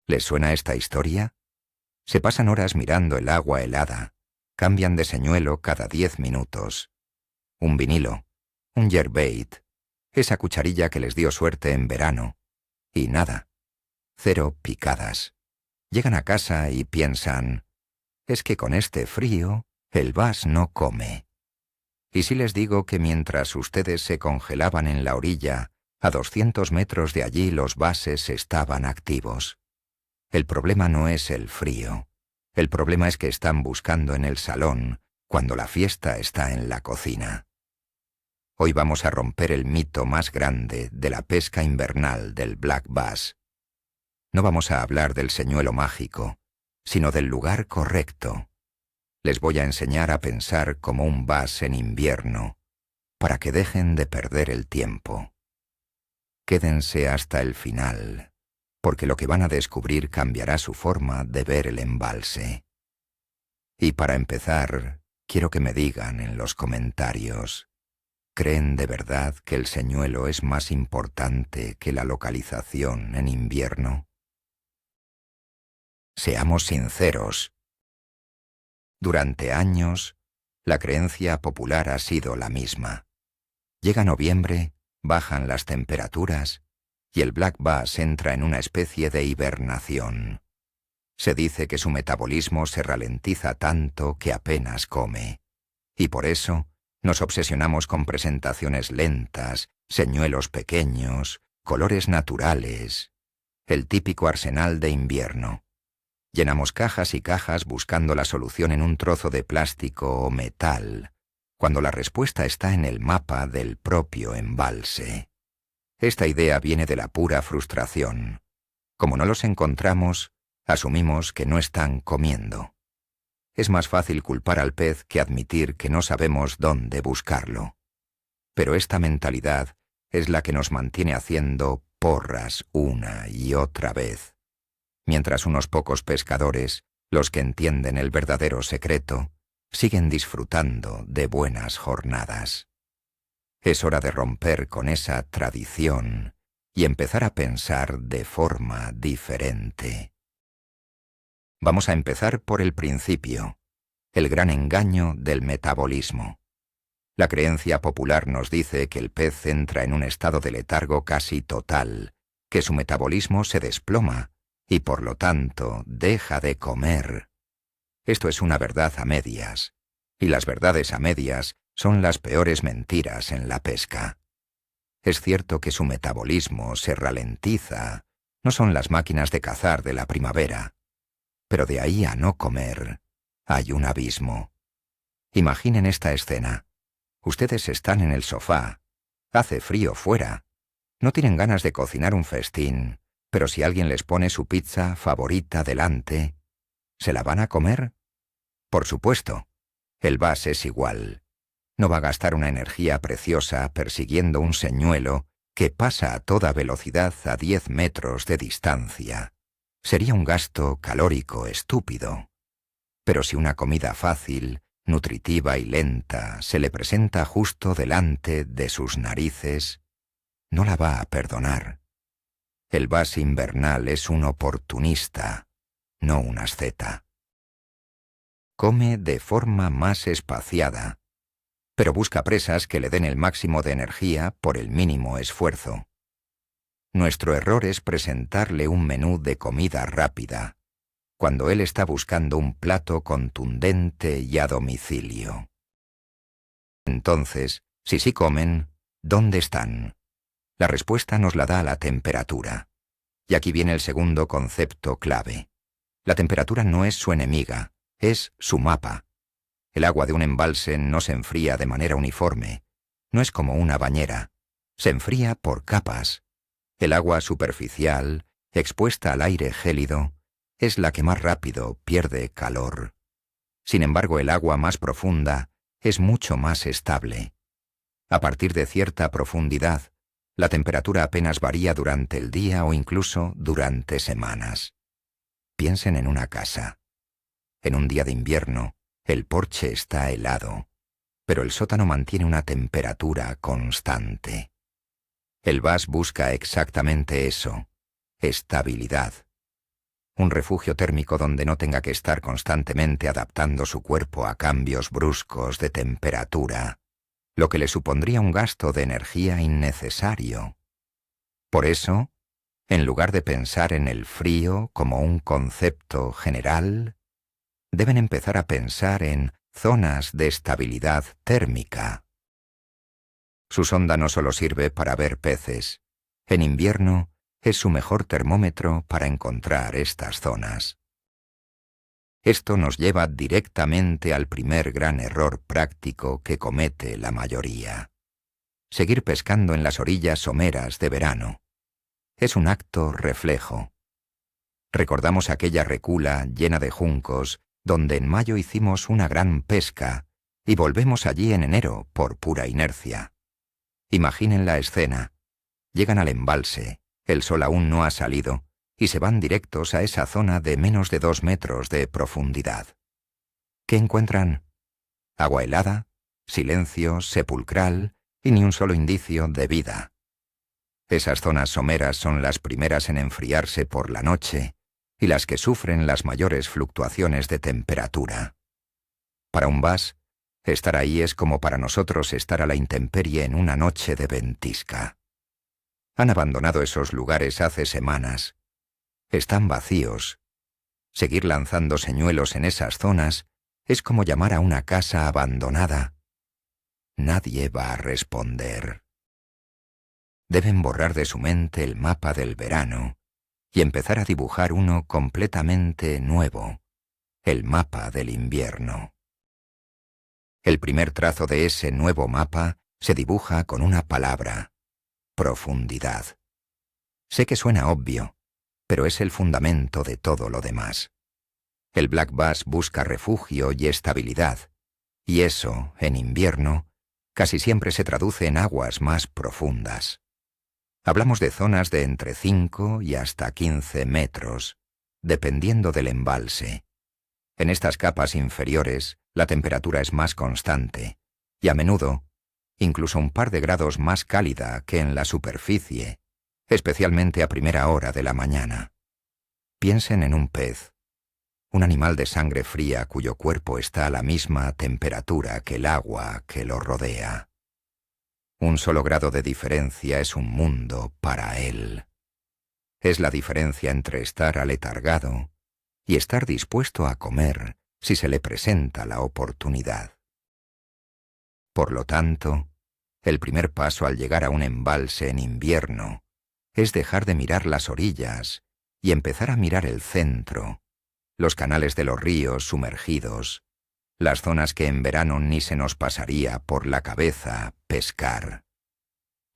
¿Les suena esta historia? Se pasan horas mirando el agua helada, cambian de señuelo cada 10 minutos. Un vinilo, un yerbait, esa cucharilla que les dio suerte en verano. Y nada, 0 picadas. Llegan a casa y piensan, es que con este frío el vas no come. ¿Y si les digo que mientras ustedes se congelaban en la orilla, a 200 metros de allí los vases estaban activos? El problema no es el frío. El problema es que están buscando en el salón, cuando la fiesta está en la cocina. Hoy vamos a romper el mito más grande de la pesca invernal del black bass. No vamos a hablar del señuelo mágico, sino del lugar correcto. Les voy a enseñar a pensar como un bass en invierno, para que dejen de perder el tiempo. Quédense hasta el final, porque lo que van a descubrir cambiará su forma de ver el embalse. Y para empezar, quiero que me digan en los comentarios, ¿creen de verdad que el señuelo es más importante que la localización en invierno? Seamos sinceros. Durante años, la creencia popular ha sido la misma. Llega noviembre, bajan las temperaturas y el black bass entra en una especie de hibernación. Se dice que su metabolismo se ralentiza tanto que apenas come. Y por eso nos obsesionamos con presentaciones lentas, señuelos pequeños, colores naturales, el típico arsenal de invierno. Llenamos cajas y cajas buscando la solución en un trozo de plástico o metal, cuando la respuesta está en el mapa del propio embalse. Esta idea viene de la pura frustración. Como no los encontramos, asumimos que no están comiendo. Es más fácil culpar al pez que admitir que no sabemos dónde buscarlo. Pero esta mentalidad es la que nos mantiene haciendo porras una y otra vez. Mientras unos pocos pescadores, los que entienden el verdadero secreto, siguen disfrutando de buenas jornadas. Es hora de romper con esa tradición y empezar a pensar de forma diferente. Vamos a empezar por el principio, el gran engaño del metabolismo. La creencia popular nos dice que el pez entra en un estado de letargo casi total, que su metabolismo se desploma y por lo tanto deja de comer. Esto es una verdad a medias, y las verdades a medias son las peores mentiras en la pesca. Es cierto que su metabolismo se ralentiza, no son las máquinas de cazar de la primavera, pero de ahí a no comer hay un abismo. Imaginen esta escena. Ustedes están en el sofá, hace frío fuera, no tienen ganas de cocinar un festín, pero si alguien les pone su pizza favorita delante, ¿se la van a comer? Por supuesto. El bass es igual. No va a gastar una energía preciosa persiguiendo un señuelo que pasa a toda velocidad a 10 metros de distancia. Sería un gasto calórico estúpido. Pero si una comida fácil, nutritiva y lenta se le presenta justo delante de sus narices, no la va a perdonar. El bass invernal es un oportunista, no un asceta. Come de forma más espaciada, pero busca presas que le den el máximo de energía por el mínimo esfuerzo. Nuestro error es presentarle un menú de comida rápida, cuando él está buscando un plato contundente y a domicilio. Entonces, si sí comen, ¿dónde están? La respuesta nos la da la temperatura. Y aquí viene el segundo concepto clave. La temperatura no es su enemiga, es su mapa. El agua de un embalse no se enfría de manera uniforme. No es como una bañera. Se enfría por capas. El agua superficial, expuesta al aire gélido, es la que más rápido pierde calor. Sin embargo, el agua más profunda es mucho más estable. A partir de cierta profundidad, la temperatura apenas varía durante el día o incluso durante semanas. Piensen en una casa. En un día de invierno, el porche está helado, pero el sótano mantiene una temperatura constante. El bass busca exactamente eso, estabilidad. un refugio térmico donde no tenga que estar constantemente adaptando su cuerpo a cambios bruscos de temperatura, lo que le supondría un gasto de energía innecesario. Por eso, en lugar de pensar en el frío como un concepto general, deben empezar a pensar en zonas de estabilidad térmica. Su sonda no solo sirve para ver peces. En invierno es su mejor termómetro para encontrar estas zonas. Esto nos lleva directamente al primer gran error práctico que comete la mayoría: seguir pescando en las orillas someras de verano. Es un acto reflejo. Recordamos aquella recula llena de juncos donde en mayo hicimos una gran pesca y volvemos allí en enero por pura inercia. Imaginen la escena. Llegan al embalse, el sol aún no ha salido, y se van directos a esa zona de menos de 2 metros de profundidad. ¿Qué encuentran? Agua helada, silencio sepulcral y ni un solo indicio de vida. Esas zonas someras son las primeras en enfriarse por la noche y las que sufren las mayores fluctuaciones de temperatura. Para un bass, estar ahí es como para nosotros estar a la intemperie en una noche de ventisca. Han abandonado esos lugares hace semanas. Están vacíos. Seguir lanzando señuelos en esas zonas es como llamar a una casa abandonada. Nadie va a responder. Deben borrar de su mente el mapa del verano y empezar a dibujar uno completamente nuevo, el mapa del invierno. El primer trazo de ese nuevo mapa se dibuja con una palabra: profundidad. Sé que suena obvio, pero es el fundamento de todo lo demás. El black bass busca refugio y estabilidad, y eso, en invierno, casi siempre se traduce en aguas más profundas. Hablamos de zonas de entre 5 y hasta 15 metros, dependiendo del embalse. En estas capas inferiores, la temperatura es más constante, y a menudo, incluso un par de grados más cálida que en la superficie, especialmente a primera hora de la mañana. Piensen en un pez, un animal de sangre fría cuyo cuerpo está a la misma temperatura que el agua que lo rodea. Un solo grado de diferencia es un mundo para él. Es la diferencia entre estar aletargado y estar dispuesto a comer si se le presenta la oportunidad. Por lo tanto, el primer paso al llegar a un embalse en invierno es dejar de mirar las orillas y empezar a mirar el centro, los canales de los ríos sumergidos, las zonas que en verano ni se nos pasaría por la cabeza pescar.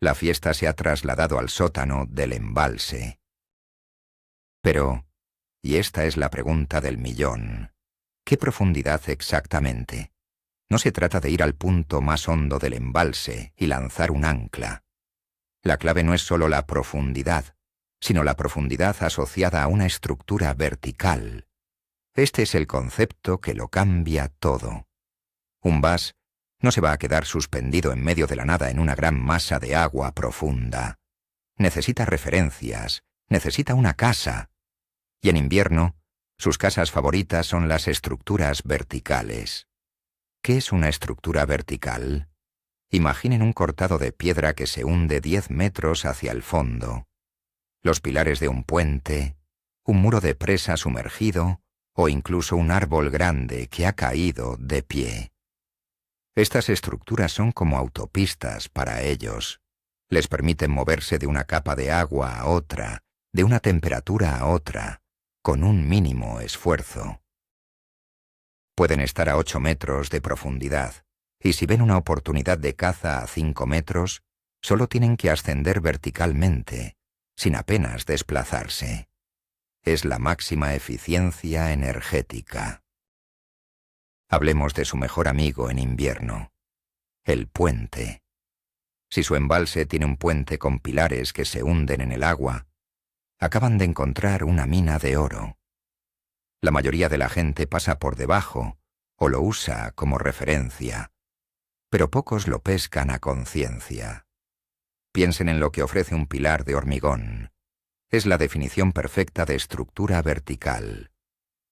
La fiesta se ha trasladado al sótano del embalse. Pero, y esta es la pregunta del millón, ¿qué profundidad exactamente? No se trata de ir al punto más hondo del embalse y lanzar un ancla. La clave no es solo la profundidad, sino la profundidad asociada a una estructura vertical. Este es el concepto que lo cambia todo. Un bass no se va a quedar suspendido en medio de la nada en una gran masa de agua profunda. Necesita referencias, necesita una casa. Y en invierno, sus casas favoritas son las estructuras verticales. ¿Qué es una estructura vertical? Imaginen un cortado de piedra que se hunde 10 metros hacia el fondo. Los pilares de un puente, un muro de presa sumergido o incluso un árbol grande que ha caído de pie. Estas estructuras son como autopistas para ellos. Les permiten moverse de una capa de agua a otra, de una temperatura a otra, con un mínimo esfuerzo. Pueden estar a 8 metros de profundidad, y si ven una oportunidad de caza a 5 metros, solo tienen que ascender verticalmente, sin apenas desplazarse. Es la máxima eficiencia energética. Hablemos de su mejor amigo en invierno, el puente. Si su embalse tiene un puente con pilares que se hunden en el agua, acaban de encontrar una mina de oro. La mayoría de la gente pasa por debajo o lo usa como referencia, pero pocos lo pescan a conciencia. Piensen en lo que ofrece un pilar de hormigón. Es la definición perfecta de estructura vertical.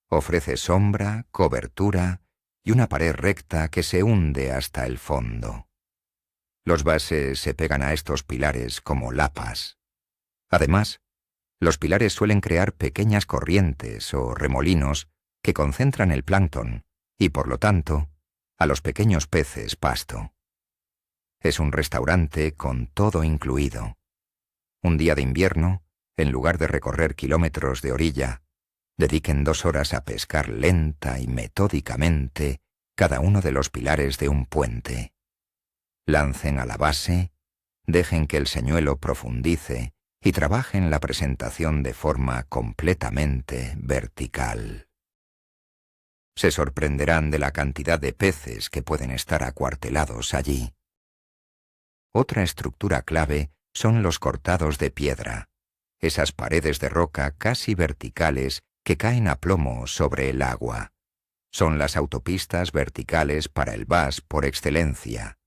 Ofrece sombra, cobertura y una pared recta que se hunde hasta el fondo. Los bases se pegan a estos pilares como lapas. Además, los pilares suelen crear pequeñas corrientes o remolinos que concentran el plancton y, por lo tanto, a los pequeños peces pasto. Es un restaurante con todo incluido. Un día de invierno, en lugar de recorrer kilómetros de orilla, dediquen 2 horas a pescar lenta y metódicamente cada uno de los pilares de un puente. Lancen a la base, dejen que el señuelo profundice y trabajen la presentación de forma completamente vertical. Se sorprenderán de la cantidad de peces que pueden estar acuartelados allí. Otra estructura clave son los cortados de piedra, esas paredes de roca casi verticales que caen a plomo sobre el agua. Son las autopistas verticales para el bass por excelencia.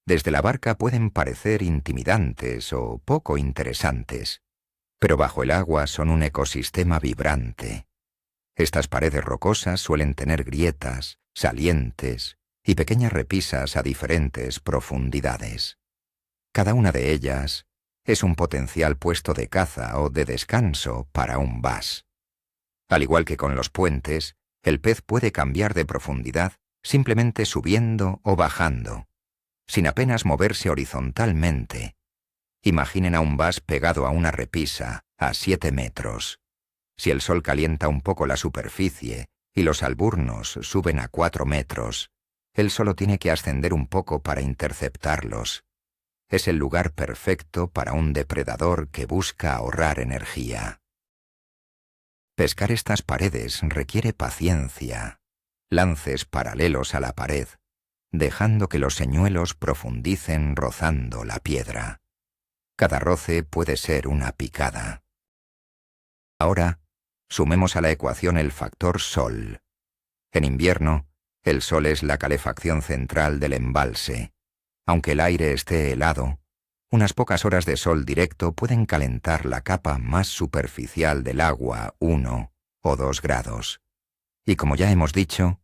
Desde la barca pueden parecer intimidantes o poco interesantes, pero bajo el agua son un ecosistema vibrante. Estas paredes rocosas suelen tener grietas, salientes y pequeñas repisas a diferentes profundidades. Cada una de ellas es un potencial puesto de caza o de descanso para un bass. Al igual que con los puentes, el pez puede cambiar de profundidad simplemente subiendo o bajando, sin apenas moverse horizontalmente. Imaginen a un bass pegado a una repisa a 7 metros. Si el sol calienta un poco la superficie y los alburnos suben a 4 metros, él solo tiene que ascender un poco para interceptarlos. Es el lugar perfecto para un depredador que busca ahorrar energía. Pescar estas paredes requiere paciencia, lances paralelos a la pared, dejando que los señuelos profundicen rozando la piedra. Cada roce puede ser una picada. Ahora, sumemos a la ecuación el factor sol. En invierno, el sol es la calefacción central del embalse. Aunque el aire esté helado, unas pocas horas de sol directo pueden calentar la capa más superficial del agua 1 o 2 grados. Y como ya hemos dicho,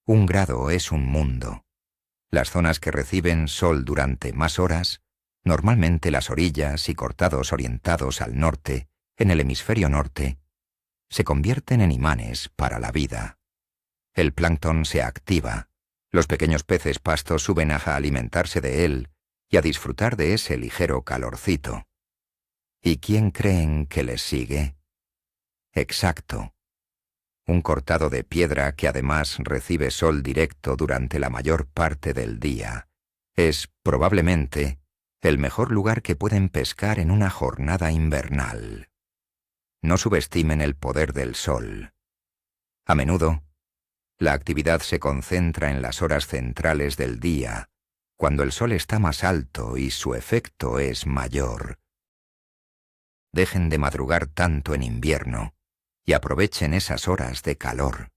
1 grado es un mundo. Las zonas que reciben sol durante más horas, normalmente las orillas y cortados orientados al norte, en el hemisferio norte, se convierten en imanes para la vida. El plancton se activa, los pequeños peces pasto suben a alimentarse de él y a disfrutar de ese ligero calorcito. ¿Y quién creen que les sigue? Exacto. Un cortado de piedra que además recibe sol directo durante la mayor parte del día. Es, probablemente, el mejor lugar que pueden pescar en una jornada invernal. No subestimen el poder del sol. A menudo, la actividad se concentra en las horas centrales del día, cuando el sol está más alto y su efecto es mayor. Dejen de madrugar tanto en invierno y aprovechen esas horas de calor.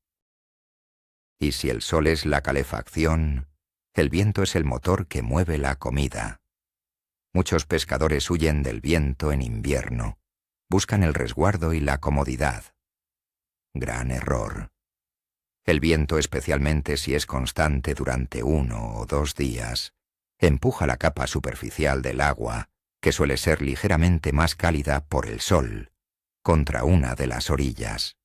Y si el sol es la calefacción, el viento es el motor que mueve la comida. Muchos pescadores huyen del viento en invierno, buscan el resguardo y la comodidad. Gran error. El viento, especialmente si es constante durante 1 o 2 días, empuja la capa superficial del agua, que suele ser ligeramente más cálida por el sol, contra una de las orillas.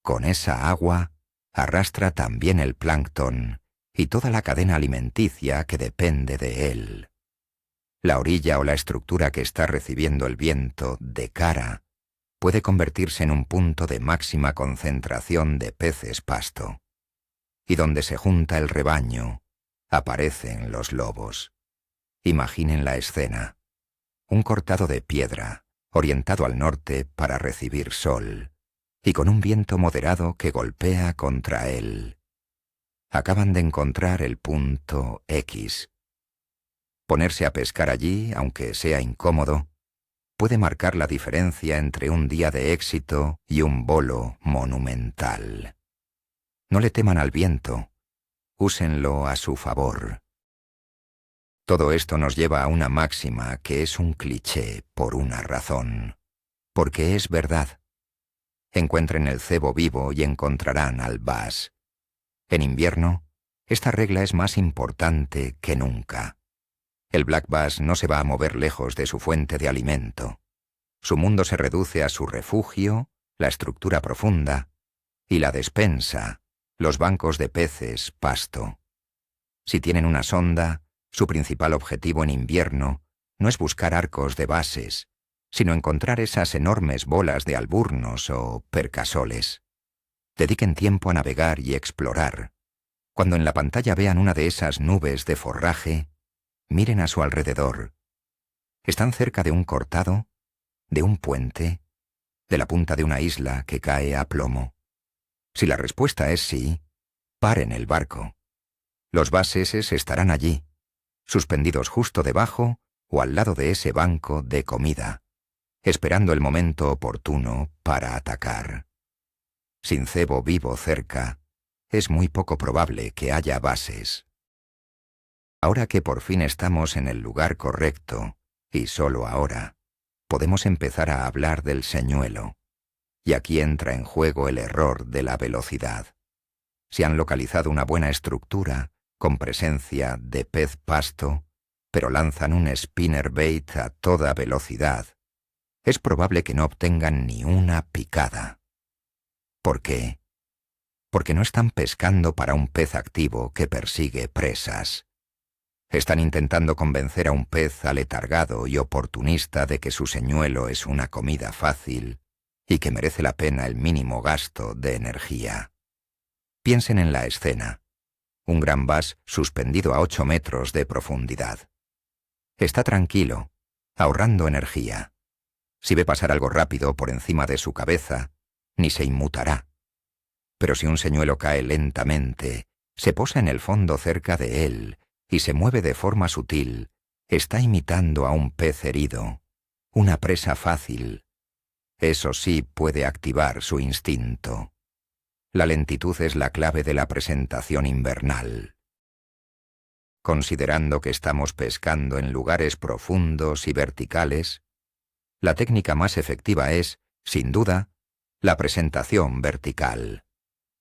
Con esa agua, arrastra también el plancton y toda la cadena alimenticia que depende de él. La orilla o la estructura que está recibiendo el viento de cara puede convertirse en un punto de máxima concentración de peces pasto. Y donde se junta el rebaño, aparecen los lobos. Imaginen la escena. Un cortado de piedra, orientado al norte para recibir sol, y con un viento moderado que golpea contra él. Acaban de encontrar el punto X. Ponerse a pescar allí, aunque sea incómodo, puede marcar la diferencia entre un día de éxito y un bolo monumental. No le teman al viento, úsenlo a su favor. Todo esto nos lleva a una máxima que es un cliché por una razón. porque es verdad. Encuentren el cebo vivo y encontrarán al bass. En invierno, esta regla es más importante que nunca. El black bass no se va a mover lejos de su fuente de alimento. Su mundo se reduce a su refugio, la estructura profunda, y la despensa, los bancos de peces, pasto. Si tienen una sonda, su principal objetivo en invierno no es buscar arcos de bases, sino encontrar esas enormes bolas de alburnos o percasoles. Dediquen tiempo a navegar y explorar. Cuando en la pantalla vean una de esas nubes de forraje, miren a su alrededor. ¿Están cerca de un cortado, de un puente, de la punta de una isla que cae a plomo? Si la respuesta es sí, paren el barco. Los bases estarán allí, suspendidos justo debajo o al lado de ese banco de comida, esperando el momento oportuno para atacar. Sin cebo vivo cerca, es muy poco probable que haya bases. Ahora que por fin estamos en el lugar correcto, y solo ahora, podemos empezar a hablar del señuelo. Y aquí entra en juego el error de la velocidad. Si han localizado una buena estructura, con presencia de pez pasto, pero lanzan un spinnerbait a toda velocidad, es probable que no obtengan ni una picada. ¿Por qué? Porque no están pescando para un pez activo que persigue presas. Están intentando convencer a un pez aletargado y oportunista de que su señuelo es una comida fácil y que merece la pena el mínimo gasto de energía. Piensen en la escena. Un gran bass suspendido a 8 metros de profundidad. Está tranquilo, ahorrando energía. Si ve pasar algo rápido por encima de su cabeza, ni se inmutará. Pero si un señuelo cae lentamente, se posa en el fondo cerca de él y se mueve de forma sutil, está imitando a un pez herido, una presa fácil. Eso sí puede activar su instinto. La lentitud es la clave de la presentación invernal. Considerando que estamos pescando en lugares profundos y verticales, la técnica más efectiva es, sin duda, la presentación vertical.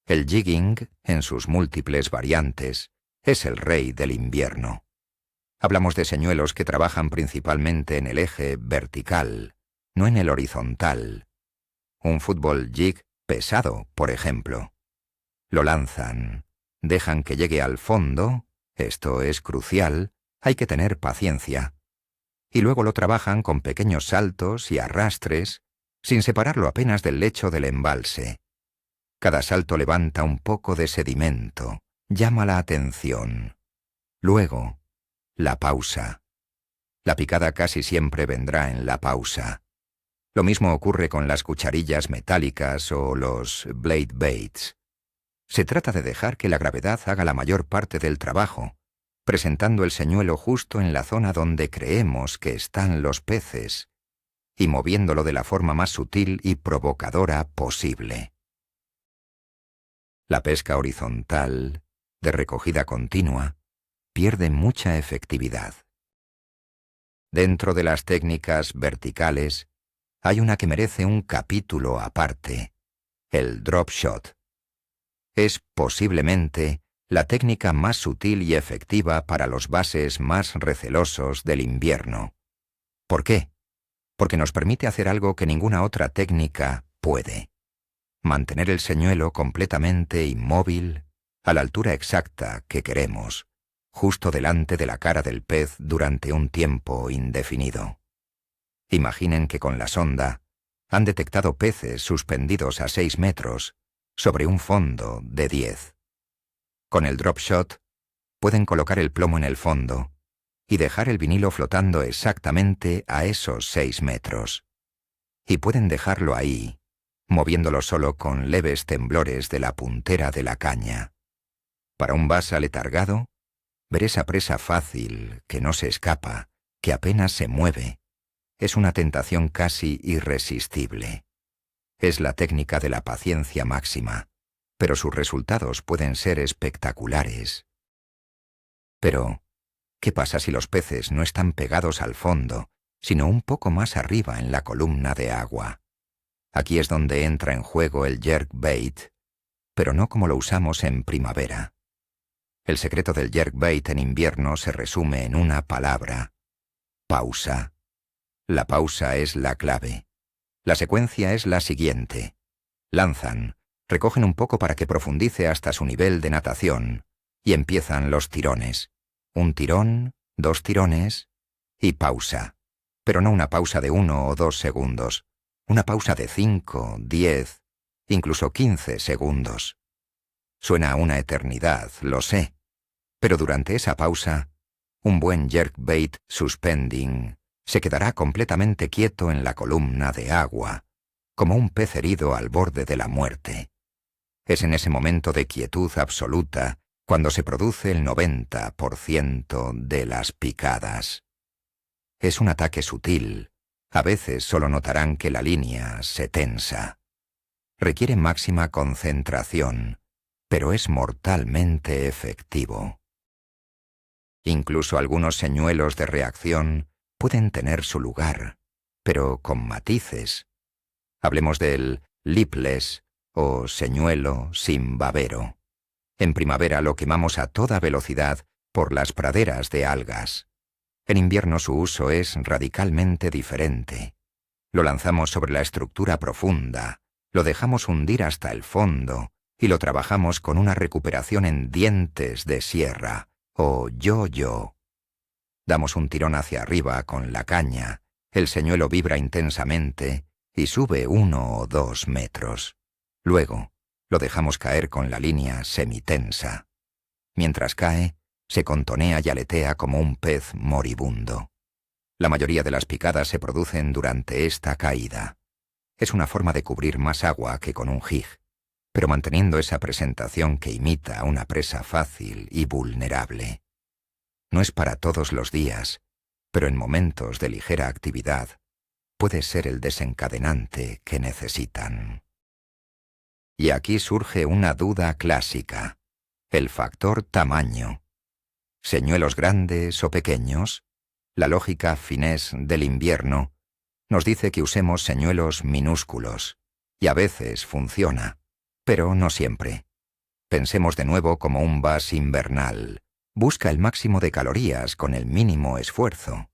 El jigging, en sus múltiples variantes, es el rey del invierno. Hablamos de señuelos que trabajan principalmente en el eje vertical, no en el horizontal. Un fútbol jig pesado, por ejemplo. Lo lanzan, dejan que llegue al fondo, esto es crucial, hay que tener paciencia. Y luego lo trabajan con pequeños saltos y arrastres, sin separarlo apenas del lecho del embalse. Cada salto levanta un poco de sedimento, llama la atención. Luego, la pausa. La picada casi siempre vendrá en la pausa. Lo mismo ocurre con las cucharillas metálicas o los blade baits. Se trata de dejar que la gravedad haga la mayor parte del trabajo, presentando el señuelo justo en la zona donde creemos que están los peces, y moviéndolo de la forma más sutil y provocadora posible. La pesca horizontal, de recogida continua, pierde mucha efectividad. Dentro de las técnicas verticales, hay una que merece un capítulo aparte, el drop shot. Es posiblemente la técnica más sutil y efectiva para los bases más recelosos del invierno. ¿Por qué? Porque nos permite hacer algo que ninguna otra técnica puede. Mantener el señuelo completamente inmóvil, a la altura exacta que queremos, justo delante de la cara del pez durante un tiempo indefinido. Imaginen que con la sonda han detectado peces suspendidos a 6 metros sobre un fondo de 10. Con el drop shot pueden colocar el plomo en el fondo y dejar el vinilo flotando exactamente a esos 6 metros. Y pueden dejarlo ahí, moviéndolo solo con leves temblores de la puntera de la caña. Para un bass aletargado, ver esa presa fácil, que no se escapa, que apenas se mueve, es una tentación casi irresistible. Es la técnica de la paciencia máxima, pero sus resultados pueden ser espectaculares. Pero, ¿qué pasa si los peces no están pegados al fondo, sino un poco más arriba en la columna de agua? Aquí es donde entra en juego el jerkbait, pero no como lo usamos en primavera. El secreto del jerkbait en invierno se resume en una palabra: pausa. La pausa es la clave. La secuencia es la siguiente. Lanzan, recogen un poco para que profundice hasta su nivel de natación, y empiezan los tirones. Un tirón, 2 tirones y pausa. Pero no una pausa de 1 o 2 segundos. Una pausa de 5, 10, incluso 15 segundos. Suena a una eternidad, lo sé. Pero durante esa pausa, un buen jerkbait suspending se quedará completamente quieto en la columna de agua, como un pez herido al borde de la muerte. Es en ese momento de quietud absoluta cuando se produce el 90% de las picadas. Es un ataque sutil. A veces solo notarán que la línea se tensa. Requiere máxima concentración, pero es mortalmente efectivo. Incluso algunos señuelos de reacción pueden tener su lugar, pero con matices. Hablemos del lipless o señuelo sin babero. En primavera lo quemamos a toda velocidad por las praderas de algas. En invierno su uso es radicalmente diferente. Lo lanzamos sobre la estructura profunda, lo dejamos hundir hasta el fondo y lo trabajamos con una recuperación en dientes de sierra o yo-yo. Damos un tirón hacia arriba con la caña, el señuelo vibra intensamente y sube 1 o 2 metros. Luego, lo dejamos caer con la línea semitensa. Mientras cae, se contonea y aletea como un pez moribundo. La mayoría de las picadas se producen durante esta caída. Es una forma de cubrir más agua que con un jig, pero manteniendo esa presentación que imita una presa fácil y vulnerable. No es para todos los días, pero en momentos de ligera actividad puede ser el desencadenante que necesitan. Y aquí surge una duda clásica: el factor tamaño. Señuelos grandes o pequeños, la lógica finés del invierno nos dice que usemos señuelos minúsculos, y a veces funciona, pero no siempre. Pensemos de nuevo como un vas invernal. Busca el máximo de calorías con el mínimo esfuerzo.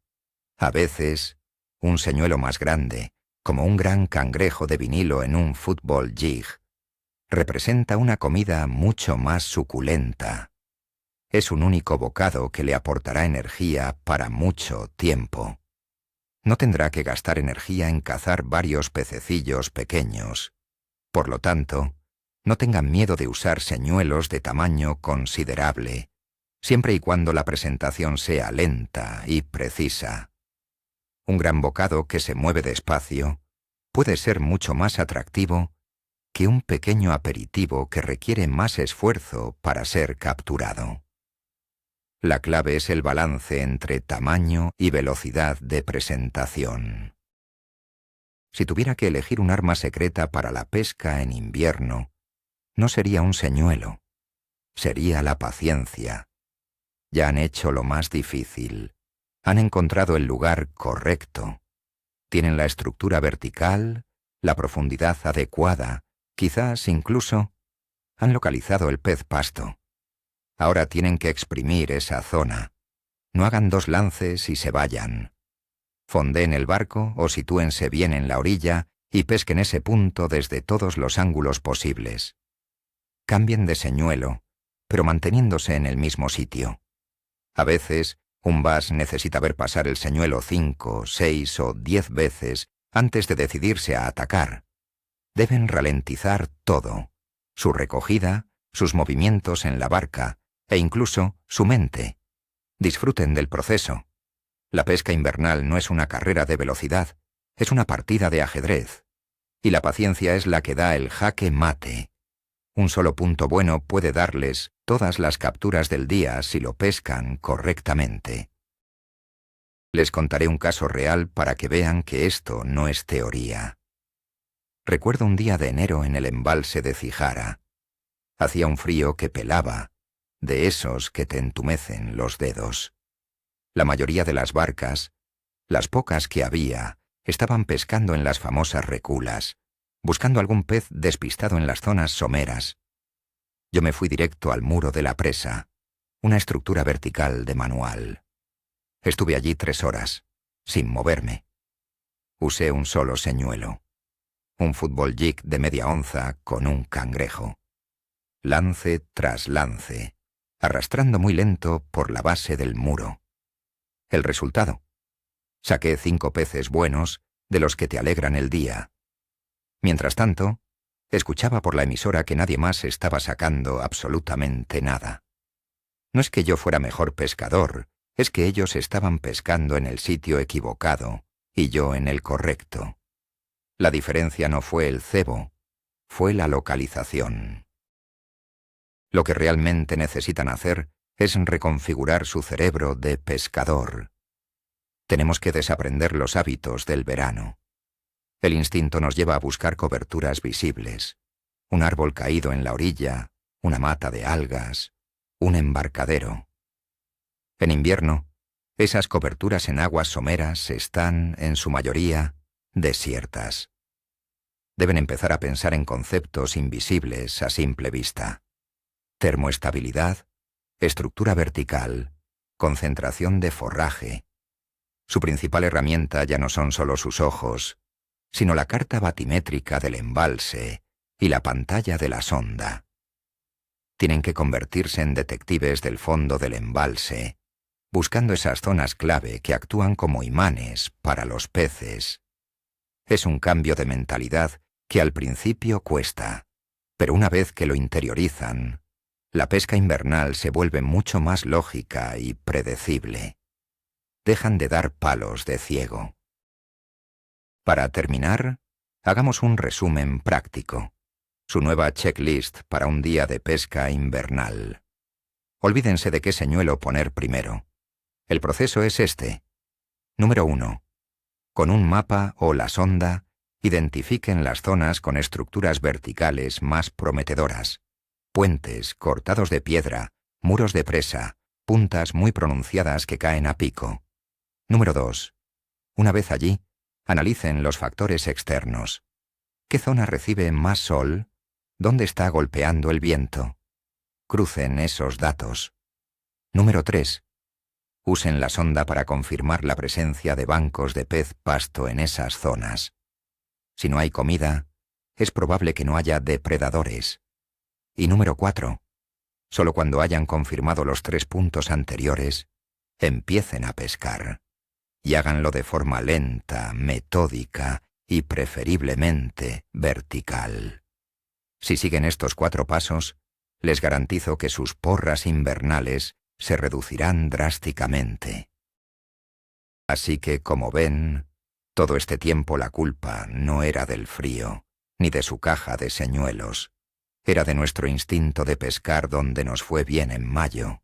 A veces, un señuelo más grande, como un gran cangrejo de vinilo en un fútbol jig, representa una comida mucho más suculenta. Es un único bocado que le aportará energía para mucho tiempo. No tendrá que gastar energía en cazar varios pececillos pequeños. Por lo tanto, no tengan miedo de usar señuelos de tamaño considerable, siempre y cuando la presentación sea lenta y precisa. Un gran bocado que se mueve despacio puede ser mucho más atractivo que un pequeño aperitivo que requiere más esfuerzo para ser capturado. La clave es el balance entre tamaño y velocidad de presentación. Si tuviera que elegir un arma secreta para la pesca en invierno, no sería un señuelo, sería la paciencia. Ya han hecho lo más difícil. Han encontrado el lugar correcto. Tienen la estructura vertical, la profundidad adecuada, quizás incluso han localizado el pez pasto. Ahora tienen que exprimir esa zona. No hagan 2 lances y se vayan. Fondeen el barco o sitúense bien en la orilla y pesquen ese punto desde todos los ángulos posibles. Cambien de señuelo, pero manteniéndose en el mismo sitio. A veces, un bass necesita ver pasar el señuelo 5, 6 o 10 veces antes de decidirse a atacar. Deben ralentizar todo: su recogida, sus movimientos en la barca e incluso su mente. Disfruten del proceso. La pesca invernal no es una carrera de velocidad, es una partida de ajedrez. Y la paciencia es la que da el jaque mate. Un solo punto bueno puede darles todas las capturas del día si lo pescan correctamente. Les contaré un caso real para que vean que esto no es teoría. Recuerdo un día de enero en el embalse de Cijara. Hacía un frío que pelaba, de esos que te entumecen los dedos. La mayoría de las barcas, las pocas que había, estaban pescando en las famosas reculas, buscando algún pez despistado en las zonas someras. Yo me fui directo al muro de la presa, una estructura vertical de manual. Estuve allí 3 horas, sin moverme. Usé un solo señuelo, un fútbol jig de media onza con un cangrejo. Lance tras lance, arrastrando muy lento por la base del muro. El resultado: saqué 5 peces buenos, de los que te alegran el día. Mientras tanto, escuchaba por la emisora que nadie más estaba sacando absolutamente nada. No es que yo fuera mejor pescador, es que ellos estaban pescando en el sitio equivocado y yo en el correcto. La diferencia no fue el cebo, fue la localización. Lo que realmente necesitan hacer es reconfigurar su cerebro de pescador. Tenemos que desaprender los hábitos del verano. El instinto nos lleva a buscar coberturas visibles, un árbol caído en la orilla, una mata de algas, un embarcadero. En invierno, esas coberturas en aguas someras están, en su mayoría, desiertas. Deben empezar a pensar en conceptos invisibles a simple vista. Termoestabilidad, estructura vertical, concentración de forraje. Su principal herramienta ya no son solo sus ojos, sino la carta batimétrica del embalse y la pantalla de la sonda. Tienen que convertirse en detectives del fondo del embalse, buscando esas zonas clave que actúan como imanes para los peces. Es un cambio de mentalidad que al principio cuesta, pero una vez que lo interiorizan, la pesca invernal se vuelve mucho más lógica y predecible. Dejan de dar palos de ciego. Para terminar, hagamos un resumen práctico. Su nueva checklist para un día de pesca invernal. Olvídense de qué señuelo poner primero. El proceso es este. Número 1. Con un mapa o la sonda, identifiquen las zonas con estructuras verticales más prometedoras. Puentes cortados de piedra, muros de presa, puntas muy pronunciadas que caen a pico. Número 2. Una vez allí, analicen los factores externos. ¿Qué zona recibe más sol? ¿Dónde está golpeando el viento? Crucen esos datos. Número 3. Usen la sonda para confirmar la presencia de bancos de pez pasto en esas zonas. Si no hay comida, es probable que no haya depredadores. Y número 4. Solo cuando hayan confirmado los 3 puntos anteriores, empiecen a pescar. Y háganlo de forma lenta, metódica y preferiblemente vertical. Si siguen estos 4 pasos, les garantizo que sus porras invernales se reducirán drásticamente. Así que, como ven, todo este tiempo la culpa no era del frío, ni de su caja de señuelos. Era de nuestro instinto de pescar donde nos fue bien en mayo.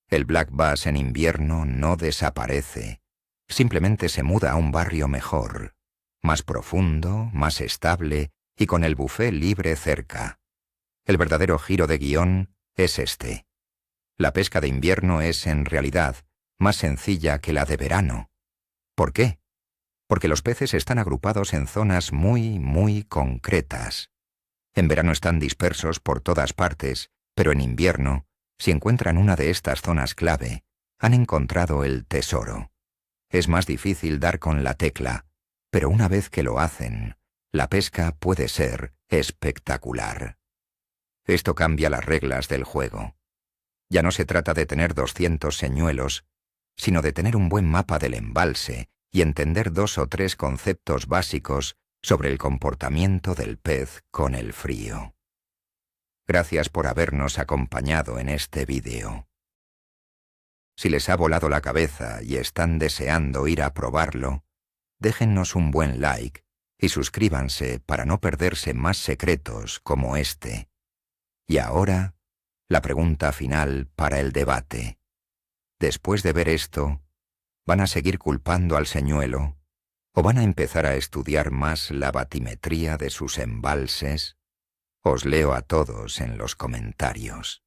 El black bass en invierno no desaparece, simplemente se muda a un barrio mejor, más profundo, más estable y con el buffet libre cerca. El verdadero giro de guión es este. La pesca de invierno es, en realidad, más sencilla que la de verano. ¿Por qué? Porque los peces están agrupados en zonas muy concretas. En verano están dispersos por todas partes, pero en invierno, si encuentran una de estas zonas clave, han encontrado el tesoro. Es más difícil dar con la tecla, pero una vez que lo hacen, la pesca puede ser espectacular. Esto cambia las reglas del juego. Ya no se trata de tener 200 señuelos, sino de tener un buen mapa del embalse y entender 2 o 3 conceptos básicos sobre el comportamiento del pez con el frío. Gracias por habernos acompañado en este vídeo. Si les ha volado la cabeza y están deseando ir a probarlo, déjennos un buen like y suscríbanse para no perderse más secretos como este. Y ahora, la pregunta final para el debate. Después de ver esto, ¿van a seguir culpando al señuelo? ¿O van a empezar a estudiar más la batimetría de sus embalses? Os leo a todos en los comentarios.